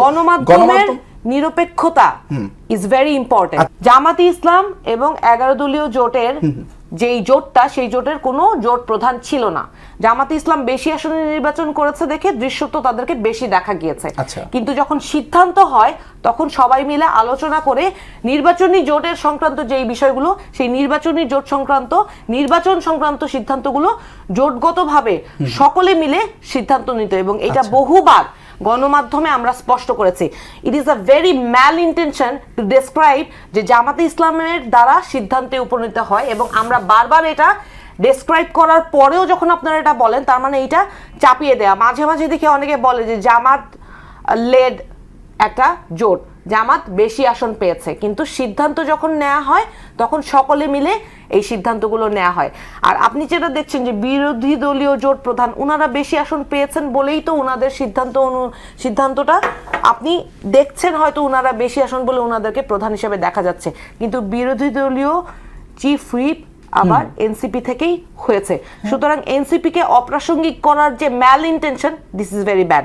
গণমাধ্যমের নিরপেক্ষতা is very important. জামাতি ইসলাম এবং 11 দলীয় জোটের যেই জোটটা, সেই জোটের কোনো জোট প্রধান ছিল না। জামাতি ইসলাম বেশি আসনে নির্বাচন করেছে দেখে দৃশ্যত তাদেরকে বেশি দেখা গিয়েছে। কিন্তু যখন সিদ্ধান্ত হয় তখন সবাই মিলে আলোচনা করে নির্বাচনী জোটের সংক্রান্ত যেই বিষয়গুলো, সেই নির্বাচনী জোট সংক্রান্ত নির্বাচন সংক্রান্ত সিদ্ধান্তগুলো জোটগতভাবে সকলে মিলে সিদ্ধান্ত নিত, এবং এটা বহুবার গণমাধ্যমে আমরা স্পষ্ট করেছি। It is a very mal intention to describe যে জামাতে ইসলামের দ্বারা সিদ্ধান্তে উপনীত হয়, এবং আমরা বারবার এটা ডেসক্রাইব করার পরেও যখন আপনারা এটা বলেন, তার মানে এটা চাপিয়ে দেয়া। মাঝে মাঝে দেখে অনেকে বলে যে জামাত লেড একটা জোট, জামাত বেশি আসন পেয়েছে, কিন্তু সিদ্ধান্ত যখন নেওয়া হয় তখন সকলে মিলে এই সিদ্ধান্তগুলো নেওয়া হয়। আর আপনি যেটা দেখছেন যে বিরোধী দলীয় জোট প্রধান, ওনারা বেশি আসন পেয়েছেন বলেই তো ওনাদের সিদ্ধান্তটা আপনি দেখছেন, হয়তো ওনারা বেশি আসন বলে ওনাদেরকে প্রধান হিসেবে দেখা যাচ্ছে, কিন্তু বিরোধী দলীয় চিফ হুইপ আবার এনসিপি থেকেই হয়েছে। সুতরাং এনসিপি কে অপ্রাসঙ্গিক করার যে mal intention, this is very bad.